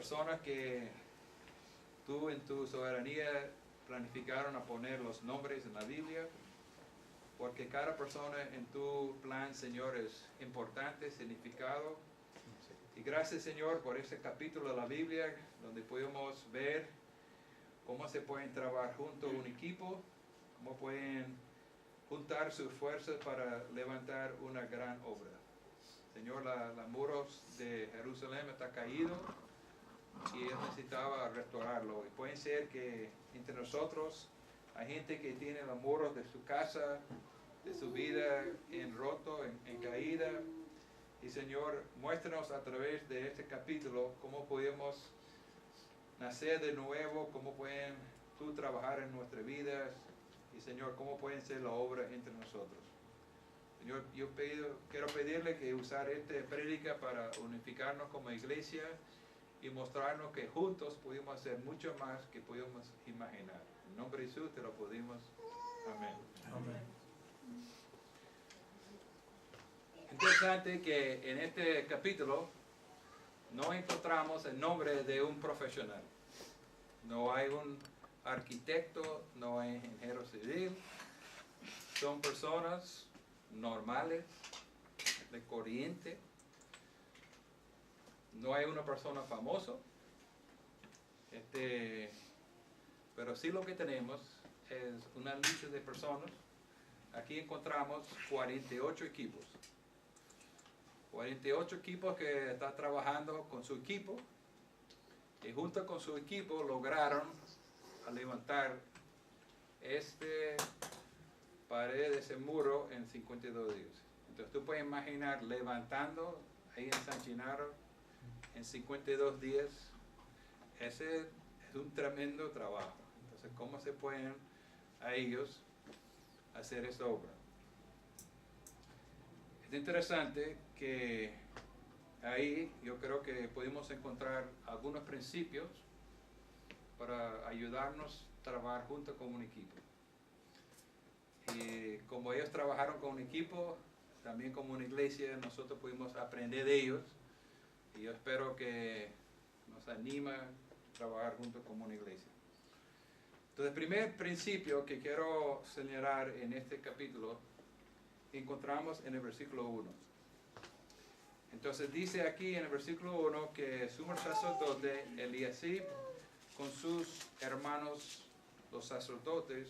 personas que tú en tu soberanía planificaron a poner los nombres en la Biblia, porque cada persona en tu plan, Señor, es importante, significado. Y gracias, Señor, por este capítulo de la Biblia, donde podemos ver cómo se pueden trabajar juntos un equipo, cómo pueden juntar sus fuerzas para levantar una gran obra. Señor, los muros de Jerusalén están caídos y Él necesitaba restaurarlo. Y puede ser que entre nosotros hay gente que tiene los muros de su casa, de su vida en roto, en caída. Y Señor, muéstranos a través de este capítulo cómo podemos nacer de nuevo, cómo pueden tú trabajar en nuestras vidas y Señor, cómo pueden ser la obra entre nosotros. Señor, yo quiero pedirle que usar esta prédica para unificarnos como iglesia y mostrarnos que juntos pudimos hacer mucho más que pudimos imaginar. En nombre de Jesús te lo pedimos. Amén. Amén. Interesante que en este capítulo no encontramos el nombre de un profesional. No hay un arquitecto, no hay ingeniero civil. Son personas normales, de corriente. No hay una persona famosa. Pero sí lo que tenemos es una lista de personas. Aquí encontramos 48 equipos. 48 equipos que están trabajando con su equipo y junto con su equipo lograron levantar este pared de ese muro en 52 días. Entonces tú puedes imaginar levantando ahí en San Gennaro en 52 días. Ese es un tremendo trabajo. Entonces, ¿cómo se pueden a ellos hacer esa obra? Es interesante que ahí yo creo que pudimos encontrar algunos principios para ayudarnos a trabajar juntos como un equipo. Y como ellos trabajaron con un equipo, también como una iglesia, nosotros pudimos aprender de ellos. Y yo espero que nos anima a trabajar juntos como una iglesia. Entonces, el primer principio que quiero señalar en este capítulo encontramos en el versículo 1. Entonces dice aquí en el versículo 1 que el sumo sacerdote Eliasib con sus hermanos los sacerdotes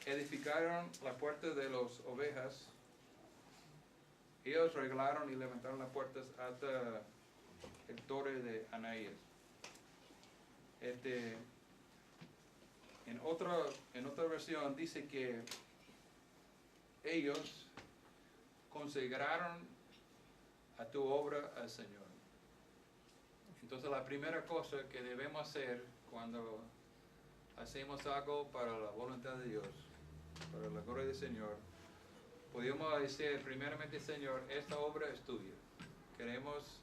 edificaron la puerta de las ovejas. Ellos arreglaron y levantaron las puertas hasta el torre de Anaías. En otra versión dice que ellos consagraron a tu obra al Señor. Entonces la primera cosa que debemos hacer cuando hacemos algo para la voluntad de Dios, para la gloria del Señor, podemos decir primeramente, Señor, esta obra es tuya. Queremos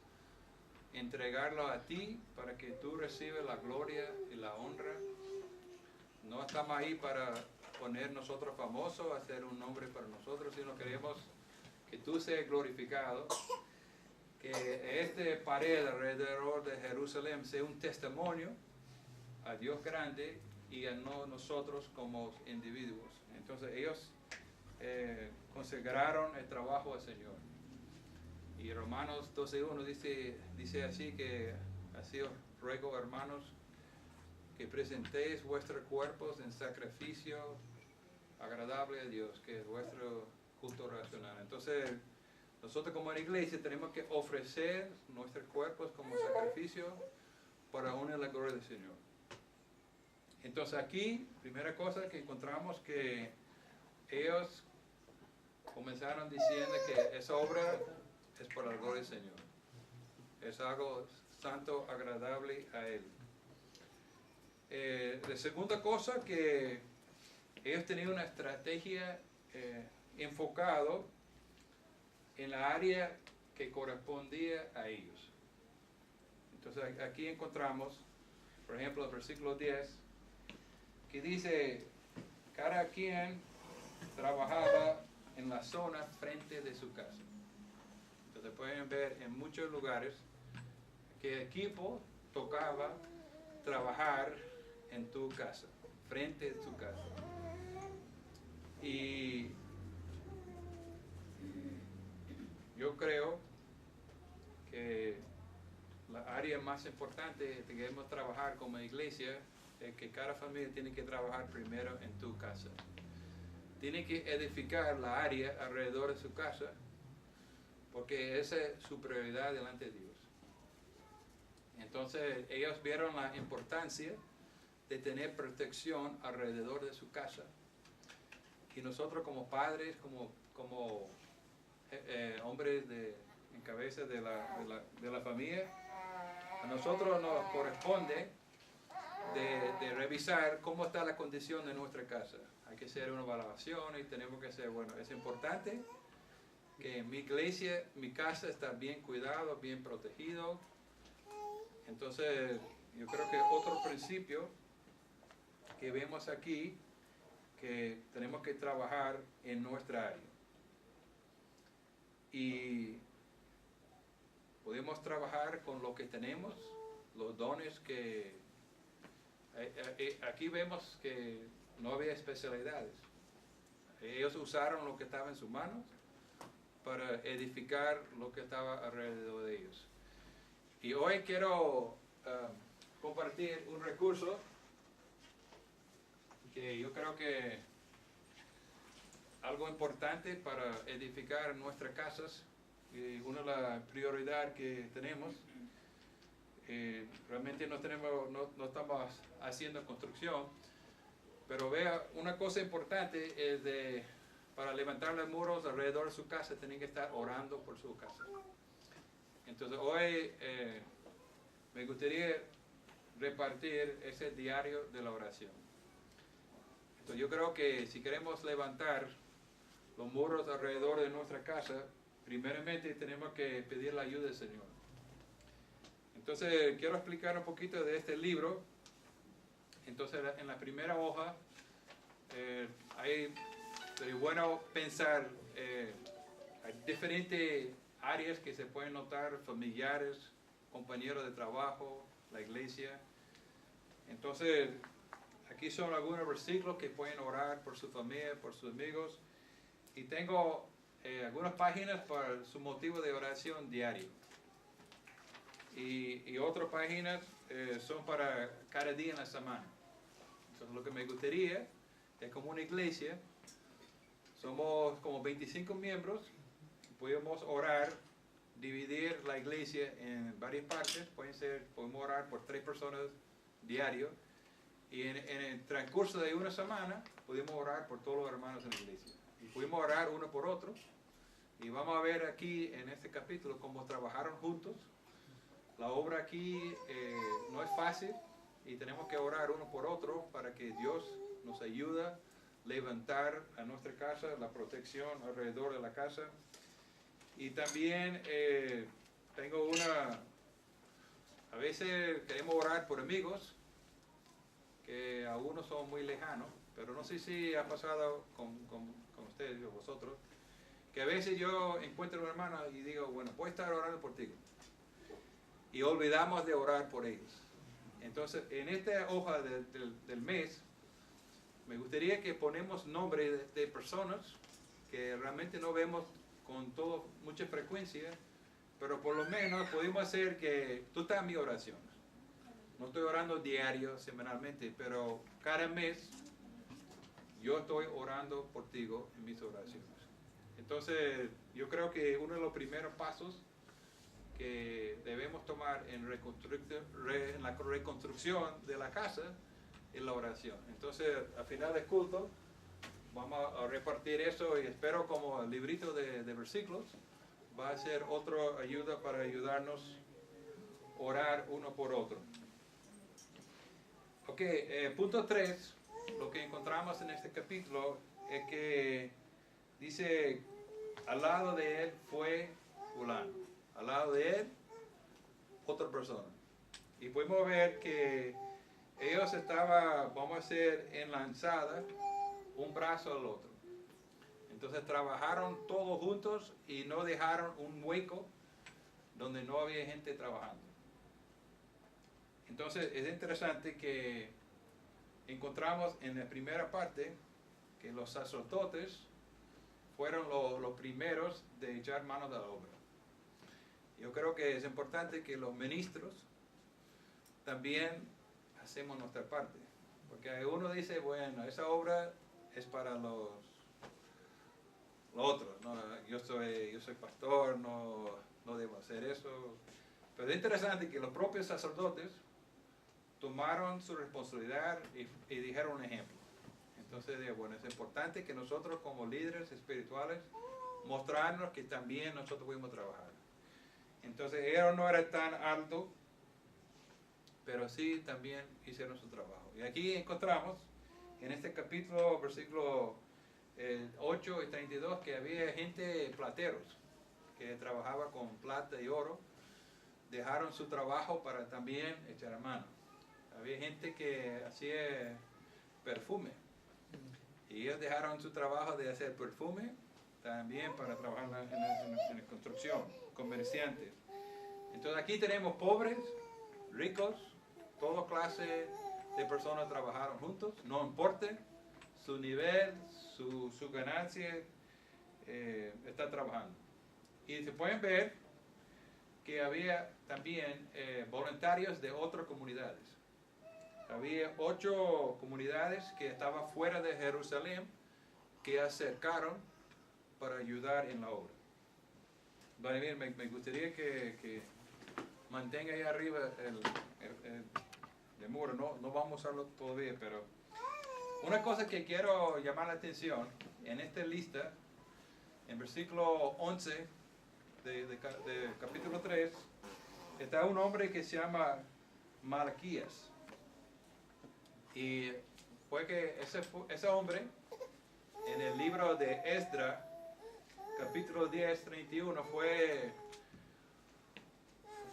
entregarlo a ti para que tú recibas la gloria y la honra. No estamos ahí para poner nosotros famosos, hacer un nombre para nosotros, sino queremos que tú seas glorificado, que este pared alrededor de Jerusalén sea un testimonio a Dios grande y a nosotros como individuos. Entonces ellos consagraron el trabajo al Señor. Y Romanos 12:1 dice así que así os ruego, hermanos, que presentéis vuestros cuerpos en sacrificio agradable a Dios, que es vuestro culto racional. Entonces, nosotros como iglesia tenemos que ofrecer nuestros cuerpos como sacrificio para unir la gloria del Señor. Entonces aquí, primera cosa que encontramos que ellos comenzaron diciendo que esa obra es para la gloria del Señor. Es algo santo, agradable a Él. La segunda cosa que ellos tenían una estrategia enfocado en la área que correspondía a ellos. Entonces aquí encontramos, por ejemplo, el versículo 10, que dice, cada quien trabajaba en la zona frente de su casa. Entonces pueden ver en muchos lugares qué equipo tocaba trabajar en tu casa, frente a tu casa. Y yo creo que la área más importante que debemos trabajar como iglesia es que cada familia tiene que trabajar primero en tu casa. Tiene que edificar la área alrededor de su casa, porque esa es su prioridad delante de Dios. Entonces ellos vieron la importancia de tener protección alrededor de su casa. Y nosotros como padres, como hombres en cabeza de la familia, a nosotros nos corresponde de revisar cómo está la condición de nuestra casa. Hay que hacer una evaluación y tenemos que hacer, bueno, es importante que mi iglesia, mi casa está bien cuidado, bien protegido. Entonces, yo creo que otro principio que vemos aquí, que tenemos que trabajar en nuestra área. Y podemos trabajar con lo que tenemos, los dones que... Aquí vemos que no había especialidades. Ellos usaron lo que estaba en sus manos para edificar lo que estaba alrededor de ellos. Y hoy quiero compartir un recurso que yo creo que algo importante para edificar nuestras casas, y una de las prioridades que tenemos. Realmente no estamos haciendo construcción, pero vea, una cosa importante es para levantar los muros alrededor de su casa, tienen que estar orando por su casa. Entonces hoy me gustaría repartir ese diario de la oración. Entonces yo creo que si queremos levantar los muros alrededor de nuestra casa, primeramente tenemos que pedir la ayuda del Señor. Entonces quiero explicar un poquito de este libro. Entonces en la primera hoja es bueno pensar, hay diferentes áreas que se pueden notar, familiares, compañeros de trabajo, la iglesia. Entonces aquí son algunos versículos que pueden orar por su familia, por sus amigos. Y tengo algunas páginas para su motivo de oración diario. Y otras páginas son para cada día en la semana. Entonces lo que me gustaría es, como una iglesia, somos como 25 miembros, podemos orar, dividir la iglesia en varias partes, podemos orar por 3 personas diario, y en el transcurso de una semana podemos orar por todos los hermanos en la iglesia. Y podemos orar uno por otro, y vamos a ver aquí en este capítulo cómo trabajaron juntos. La obra aquí no es fácil y tenemos que orar uno por otro para que Dios nos ayude a levantar a nuestra casa, la protección alrededor de la casa. Y también tengo a veces queremos orar por amigos que algunos son muy lejanos, pero no sé si ha pasado con ustedes o vosotros, que a veces yo encuentro a una hermana y digo, bueno, voy a estar orando por ti. Y olvidamos de orar por ellos. Entonces, en esta hoja del mes, me gustaría que ponemos nombres de personas que realmente no vemos con mucha frecuencia, pero por lo menos podemos hacer que tú estás en mi oración. No estoy orando diario, semanalmente, pero cada mes yo estoy orando por ti en mis oraciones. Entonces, yo creo que uno de los primeros pasos que debemos tomar en la reconstrucción de la casa es la oración. Entonces, al final del culto, vamos a repartir eso y espero como el librito de versículos va a ser otra ayuda para ayudarnos a orar uno por otro. Ok, punto 3, lo que encontramos en este capítulo es que dice, al lado de él fue fulano. Al lado de él, otra persona. Y podemos ver que ellos estaban, vamos a decir, enlazados un brazo al otro. Entonces trabajaron todos juntos y no dejaron un hueco donde no había gente trabajando. Entonces es interesante que encontramos en la primera parte que los sacerdotes fueron los primeros de echar mano de la obra. Yo creo que es importante que los ministros también hacemos nuestra parte. Porque uno dice, bueno, esa obra es para los otros, ¿no? Yo soy pastor, no debo hacer eso. Pero es interesante que los propios sacerdotes tomaron su responsabilidad y dijeron un ejemplo. Entonces, bueno, es importante que nosotros como líderes espirituales mostrarnos que también nosotros podemos trabajar. Entonces, ellos no eran tan altos, pero sí también hicieron su trabajo. Y aquí encontramos, en este capítulo, versículo 8 y 32, que había gente plateros que trabajaba con plata y oro, dejaron su trabajo para también echar mano. Había gente que hacía perfume y ellos dejaron su trabajo de hacer perfume también para trabajar en la construcción, comerciantes. Entonces aquí tenemos pobres, ricos, toda clase de personas trabajaron juntos, no importa su nivel, su ganancia, está trabajando. Y se pueden ver que había también voluntarios de otras comunidades. Había 8 comunidades que estaban fuera de Jerusalén que acercaron para ayudar en la obra. Vladimir, me gustaría que mantenga ahí arriba el muro. No vamos a usarlo todavía, pero una cosa que quiero llamar la atención en esta lista, en versículo 11 de capítulo 3, está un hombre que se llama Malaquías. Y fue que ese hombre, en el libro de Esdras, capítulo 10, 31,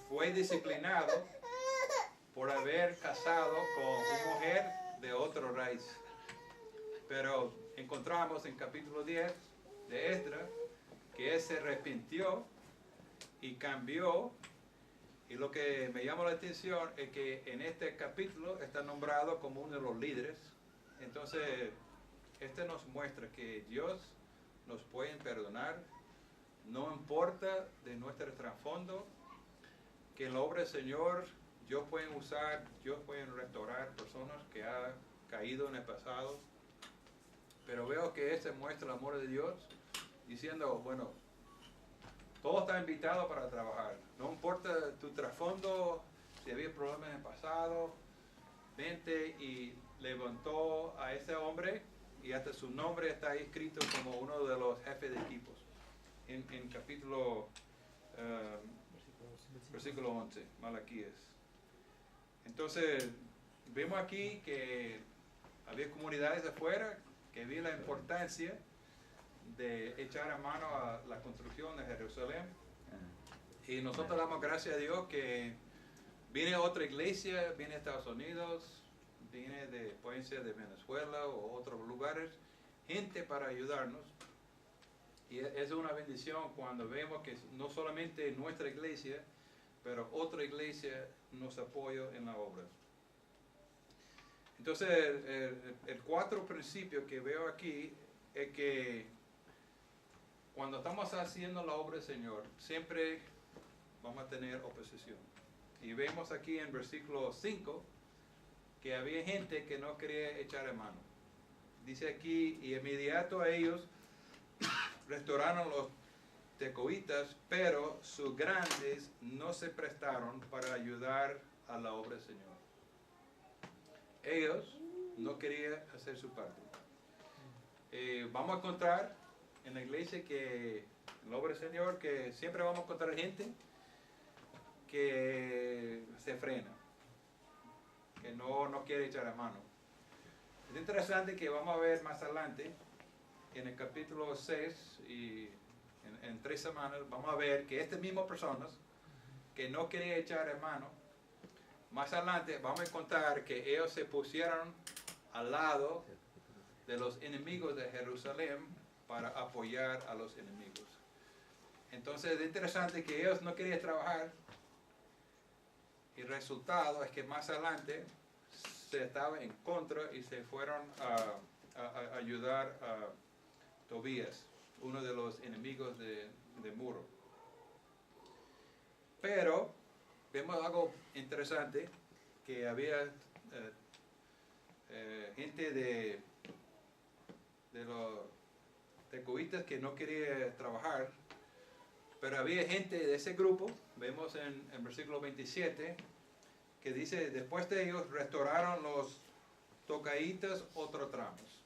fue disciplinado por haber casado con una mujer de otro raíz. Pero encontramos en capítulo 10 de Esdras que él se arrepintió y cambió. Y lo que me llama la atención es que en este capítulo está nombrado como uno de los líderes. Entonces, este nos muestra que Dios nos puede perdonar, no importa de nuestro trasfondo, que en la obra del Señor Dios puede usar, Dios puede restaurar personas que han caído en el pasado. Pero veo que este muestra el amor de Dios, diciendo, bueno, todo está invitado para trabajar. No importa tu trasfondo, si había problemas en el pasado, vente y levantó a ese hombre y hasta su nombre está escrito como uno de los jefes de equipos. En capítulo, versículo 11, Malaquías. Entonces, vemos aquí que había comunidades afuera que vi la importancia de echar a mano a la construcción de Jerusalén. Y nosotros damos gracias a Dios que viene otra iglesia, viene de Estados Unidos, pueden ser de Venezuela o otros lugares, gente para ayudarnos. Y es una bendición cuando vemos que no solamente nuestra iglesia, pero otra iglesia nos apoya en la obra. Entonces, el 4 principio que veo aquí es que cuando estamos haciendo la obra del Señor, siempre vamos a tener oposición. Y vemos aquí en versículo 5 que había gente que no quería echar mano. Dice aquí, y inmediato a ellos restauraron los tecoitas, pero sus grandes no se prestaron para ayudar a la obra del Señor. Ellos no querían hacer su parte. Vamos a encontrar en la iglesia que, en la obra del Señor, que siempre vamos a encontrar gente que se frena, que no quiere echar la mano. Es interesante que vamos a ver más adelante, en el capítulo 6 y en 3 semanas, vamos a ver que estas mismas personas que no querían echar la mano, más adelante vamos a encontrar que ellos se pusieron al lado de los enemigos de Jerusalén para apoyar a los enemigos. Entonces es interesante que ellos no querían trabajar Y el resultado es que más adelante se estaba en contra y se fueron a ayudar a Tobías, uno de los enemigos de Muro. Pero vemos algo interesante, que había gente de los tecoitas que no quería trabajar, pero había gente de ese grupo, vemos en versículo 27, que dice, después de ellos restauraron los tocaitas otros tramos,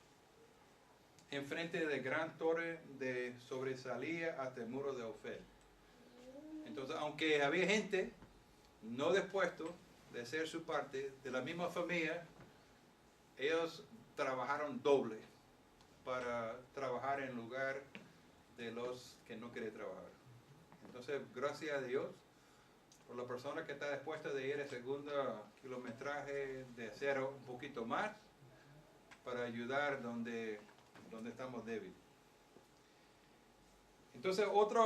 enfrente de gran torre de sobresalía hasta el muro de Ofel. Entonces, aunque había gente no dispuesto de hacer su parte, de la misma familia, ellos trabajaron doble para trabajar en lugar de los que no quieren trabajar. Entonces, gracias a Dios por la persona que está dispuesta de ir el segundo kilometraje de acero un poquito más para ayudar donde estamos débiles. Entonces, otra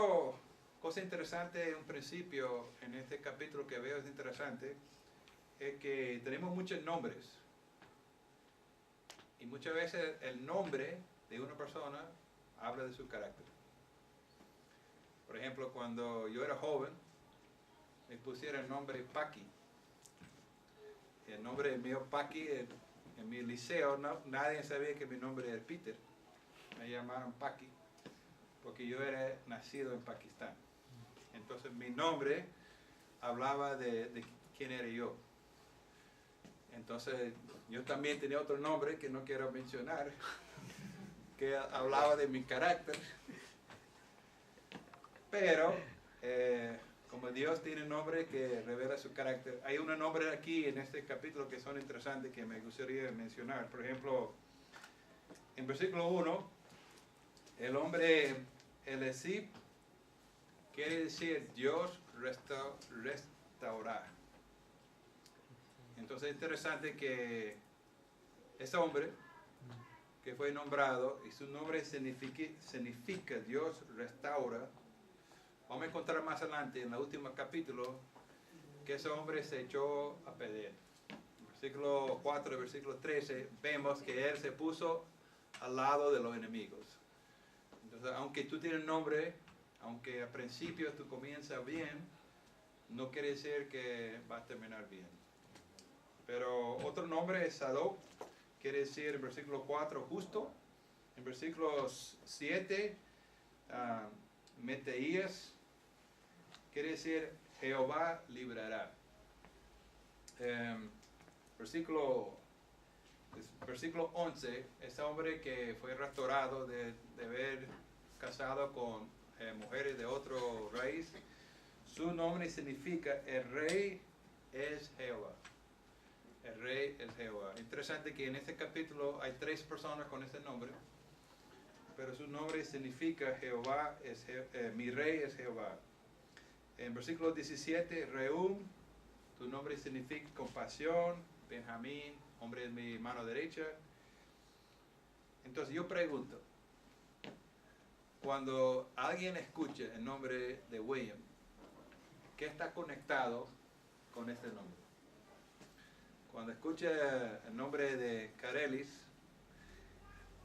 cosa interesante, un principio en este capítulo que veo es interesante, es que tenemos muchos nombres. Y muchas veces el nombre de una persona habla de su carácter. Por ejemplo, cuando yo era joven, me pusieron el nombre Paqui. El nombre mío Paqui, en mi liceo, nadie sabía que mi nombre era Peter. Me llamaron Paqui, porque yo era nacido en Pakistán. Entonces mi nombre hablaba de quién era yo. Entonces yo también tenía otro nombre que no quiero mencionar, que hablaba de mi carácter. Pero como Dios tiene un nombre que revela su carácter, hay unos nombres aquí en este capítulo que son interesantes que me gustaría mencionar. Por ejemplo, en versículo 1, el nombre Elisib quiere decir Dios restaurar. Entonces es interesante que ese hombre que fue nombrado, y su nombre significa Dios restaura. Vamos a encontrar más adelante, en el último capítulo, que ese hombre se echó a perder. En versículo 4 y versículo 13, vemos que él se puso al lado de los enemigos. Entonces, aunque tú tienes un nombre, aunque al principio tú comienzas bien, no quiere decir que va a terminar bien. Pero otro nombre es Sadoc, quiere decir en versículo 4 justo. En versículo 7, Meteías, quiere decir Jehová librará. Versículo 11, ese hombre que fue restaurado de haber casado con mujeres de otro raíz, su nombre significa el rey es Jehová. El rey es Jehová. Interesante que en este capítulo hay 3 personas con ese nombre, pero su nombre significa Jehová es mi rey es Jehová. En versículo 17, Reum, tu nombre significa compasión. Benjamín, hombre de mi mano derecha. Entonces yo pregunto, cuando alguien escucha el nombre de William, ¿qué está conectado con este nombre? Cuando escucha el nombre de Carelis,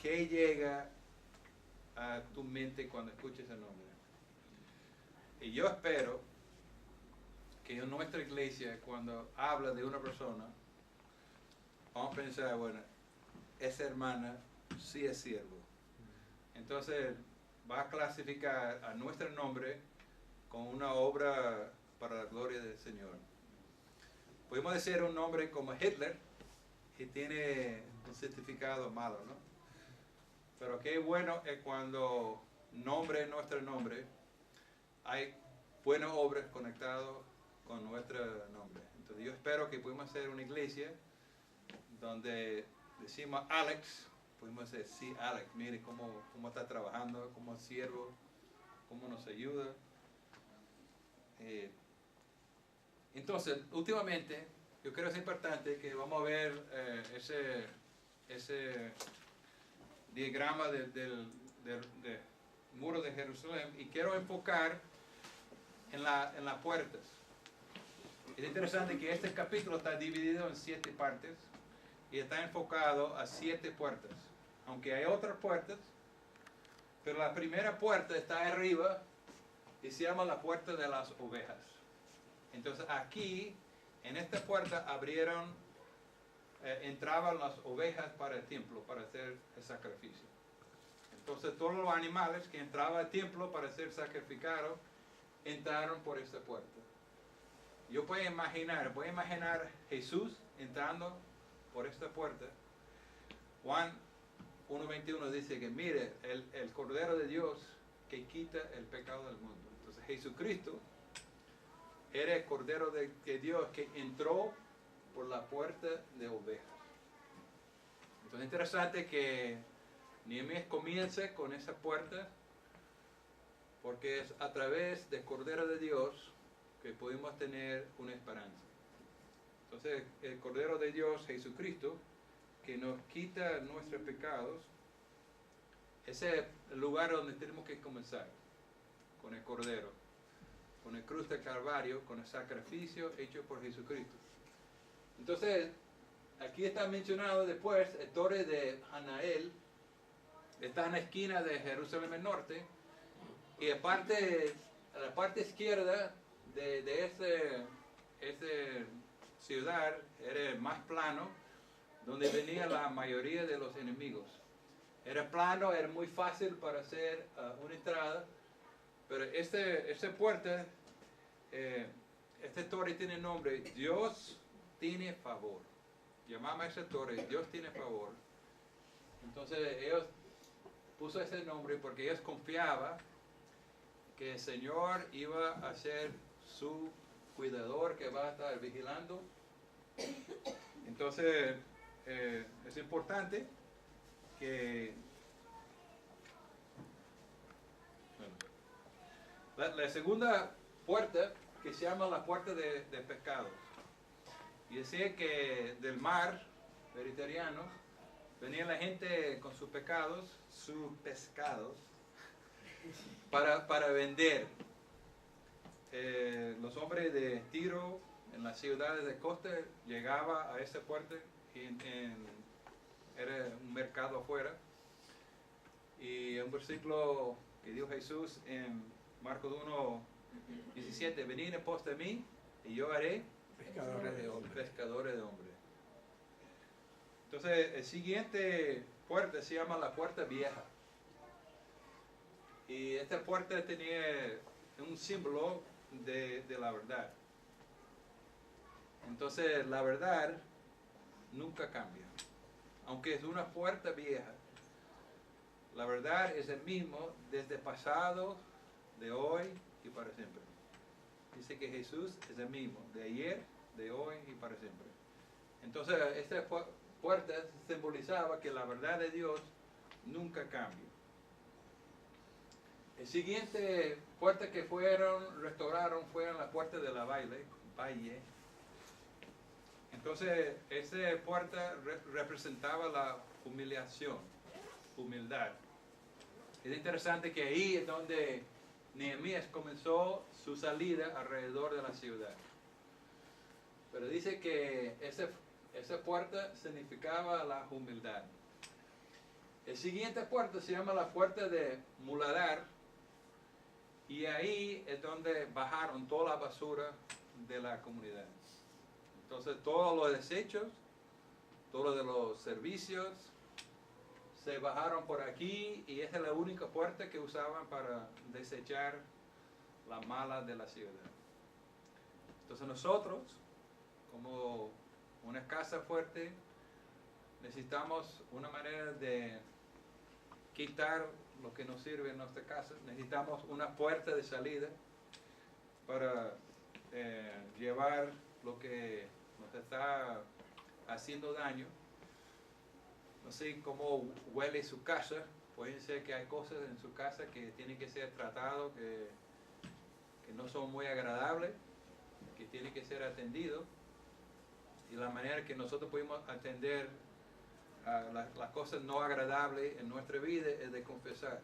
¿qué llega a tu mente cuando escuchas ese nombre? Y yo espero que en nuestra iglesia, cuando habla de una persona, vamos a pensar, bueno, esa hermana sí es siervo. Entonces va a clasificar a nuestro nombre como una obra para la gloria del Señor. Podemos decir un nombre como Hitler y tiene un certificado malo, ¿no? Pero qué bueno es cuando nuestro nombre, hay buenas obras conectadas con nuestro nombre. Entonces yo espero que podamos hacer una iglesia donde decimos Alex, podemos decir, sí, Alex, mire cómo está trabajando, como siervo, cómo nos ayuda. Entonces, últimamente, yo creo que es importante que vamos a ver ese diagrama del muro de Jerusalén, y quiero enfocar en las puertas. Es interesante que este capítulo está dividido en 7 partes y está enfocado a 7 puertas. Aunque hay otras puertas, pero la primera puerta está arriba y se llama la puerta de las ovejas. Entonces aquí, en esta puerta entraban las ovejas para el templo, para hacer el sacrificio. Entonces todos los animales que entraban al templo para ser sacrificados, entraron por esta puerta. Yo voy a imaginar Jesús entrando por esta puerta. Juan 1:21 dice que mire, el Cordero de Dios que quita el pecado del mundo. Entonces Jesucristo era el Cordero de Dios que entró por la puerta de ovejas. Entonces es interesante que Nehemías comience con esa puerta porque es a través del Cordero de Dios que podemos tener una esperanza. Entonces el Cordero de Dios, Jesucristo, que nos quita nuestros pecados, ese es el lugar donde tenemos que comenzar, con el Cordero, con el cruz del Calvario, con el sacrificio hecho por Jesucristo. Entonces, aquí está mencionado después el torre de Hanael, está en la esquina de Jerusalén del Norte, y la parte izquierda de esta ciudad era más plano, donde venía la mayoría de los enemigos. Era plano, era muy fácil para hacer una entrada, pero esta puerta, esta torre tiene nombre, Dios tiene favor. Llamamos a esa torre, Dios tiene favor. Entonces ellos puso ese nombre porque ellos confiaban que el Señor iba a ser su cuidador, que va a estar vigilando. Entonces es importante que la segunda puerta, que se llama la puerta de pecados, y decía que del mar Mediterráneo venía la gente con sus pescados para vender. Los hombres de Tiro en las ciudades de costa llegaban a esa puerta y era un mercado afuera. Y un versículo que dijo Jesús en Marcos 1:17, venid en pos de mí y yo haré pescadores de hombres. Entonces el siguiente puerta se llama la puerta vieja. Y esta puerta tenía un símbolo de la verdad. Entonces la verdad nunca cambia. Aunque es una puerta vieja, la verdad es el mismo desde el pasado, de hoy y para siempre. Dice que Jesús es el mismo, de ayer, de hoy y para siempre. Entonces esta puerta simbolizaba que la verdad de Dios nunca cambia. El siguiente puerta que restauraron fueron las puertas de la valle. Entonces, esa puerta representaba la humildad. Es interesante que ahí es donde Nehemías comenzó su salida alrededor de la ciudad. Pero dice que esa puerta significaba la humildad. El siguiente puerta se llama la puerta de Muladar. Y ahí es donde bajaron toda la basura de la comunidad. Entonces todos los desechos, todos los servicios, se bajaron por aquí y esa es la única puerta que usaban para desechar la mala de la ciudad. Entonces nosotros, como una casa fuerte, necesitamos una manera de quitar lo que nos sirve en nuestra casa. Necesitamos una puerta de salida para llevar lo que nos está haciendo daño. No sé cómo huele su casa. Puede ser que hay cosas en su casa que tienen que ser tratadas, que no son muy agradables, que tienen que ser atendidos. Y la manera que nosotros podemos atender las cosas no agradables en nuestra vida es de confesar.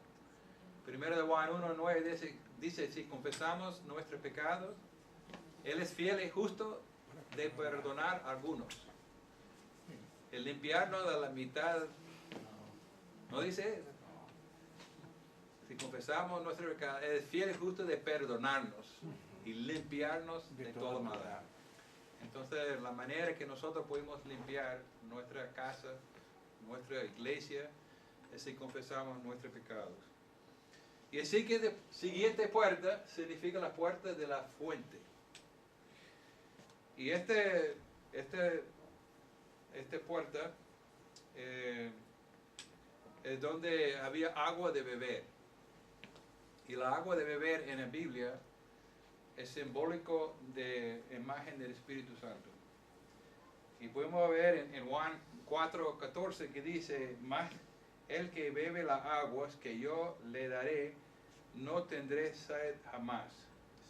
Primero de Juan 1:9 dice, si confesamos nuestros pecados, Él es fiel y justo de perdonar a algunos. El limpiarnos de la mitad, no dice eso. Si confesamos nuestro pecado, Él es fiel y justo de perdonarnos y limpiarnos de todo maldad. Entonces, la manera que nosotros podemos limpiar nuestra casa, nuestra iglesia, es si confesamos nuestros pecados. Y así que la siguiente puerta significa la puerta de la fuente. Y esta puerta es donde había agua de beber. Y la agua de beber en la Biblia es simbólico de imagen del Espíritu Santo. Y podemos ver en Juan 4:14 que dice, mas el que bebe las aguas que yo le daré, no tendré sed jamás,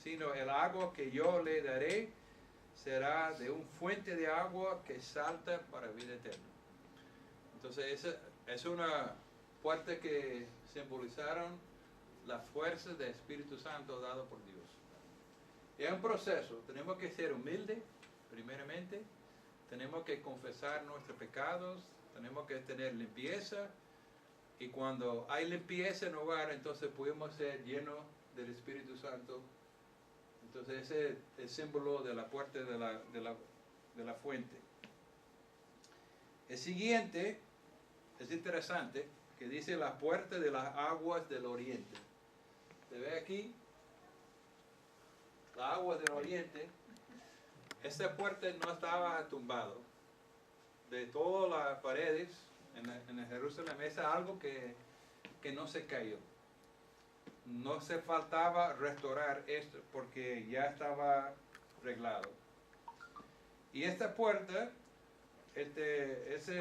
sino el agua que yo le daré será de una fuente de agua que salta para vida eterna. Entonces esa es una puerta que simbolizaron la fuerza del Espíritu Santo dado por Dios. Y es un proceso, tenemos que ser humildes, primeramente, tenemos que confesar nuestros pecados, tenemos que tener limpieza, y cuando hay limpieza en el hogar, entonces podemos ser llenos del Espíritu Santo. Entonces ese es el símbolo de la puerta de la fuente. El siguiente es interesante, que dice la puerta de las aguas del oriente. ¿Se ve aquí? La agua del oriente. Esta puerta no estaba tumbada. De todas las paredes en Jerusalén, es algo que no se cayó. No se faltaba restaurar esto porque ya estaba arreglado. Y esta puerta, es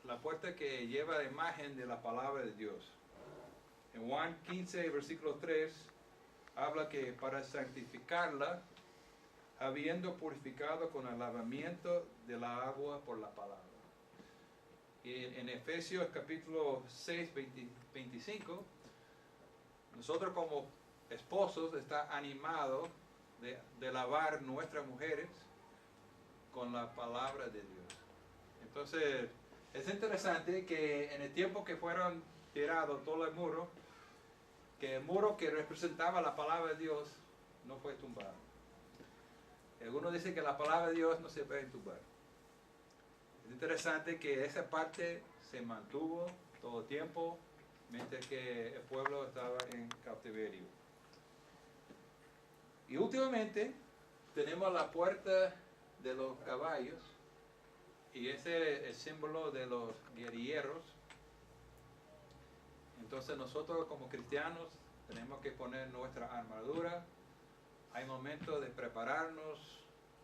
la puerta que lleva la imagen de la palabra de Dios. En Juan 15, versículo 3, habla que para santificarla, habiendo purificado con el lavamiento de la agua por la palabra. Y en Efesios capítulo 6, 25, nosotros como esposos está animado de lavar nuestras mujeres con la palabra de Dios. Entonces, es interesante que en el tiempo que fueron tirados todo el muro, que el muro que representaba la palabra de Dios no fue tumbado. Algunos dicen que la palabra de Dios no se puede tumbar. Es interesante que esa parte se mantuvo todo el tiempo, mientras que el pueblo estaba en cautiverio. Y últimamente tenemos la puerta de los caballos, y ese es el símbolo de los guerrilleros. Entonces nosotros como cristianos tenemos que poner nuestra armadura. Hay momentos de prepararnos,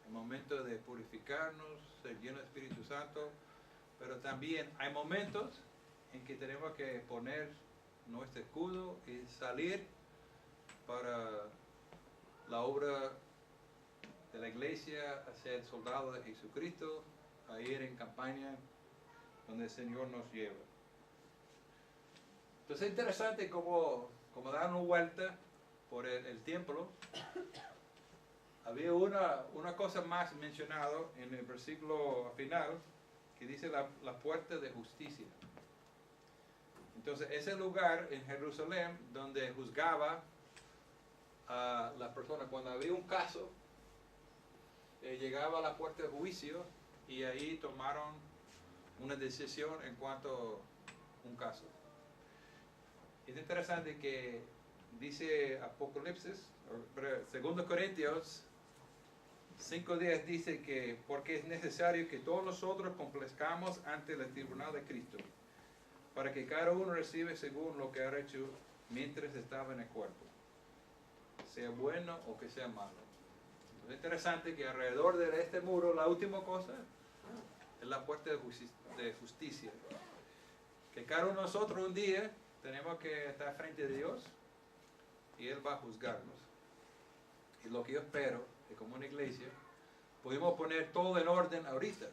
hay momentos de purificarnos, ser llenos del Espíritu Santo, pero también hay momentos en que tenemos que poner nuestro escudo y salir para la obra de la iglesia, a ser soldados de Jesucristo, a ir en campaña donde el Señor nos lleva. Entonces es interesante como dar una vuelta por el templo. Había una cosa más mencionada en el versículo final, que dice la puerta de justicia. Entonces ese lugar en Jerusalén donde juzgaba a las personas, cuando había un caso, llegaba a la puerta de juicio y ahí tomaron una decisión en cuanto a un caso. Es interesante que dice Apocalipsis, 2 Corintios 5:10 dice que porque es necesario que todos nosotros complazcamos ante el tribunal de Cristo, para que cada uno reciba según lo que ha hecho mientras estaba en el cuerpo, sea bueno o que sea malo. Es interesante que alrededor de este muro, la última cosa es la puerta de justicia. Que cada uno de nosotros un día tenemos que estar frente a Dios y Él va a juzgarnos. Y lo que yo espero es que como una iglesia podemos poner todo en orden ahorita.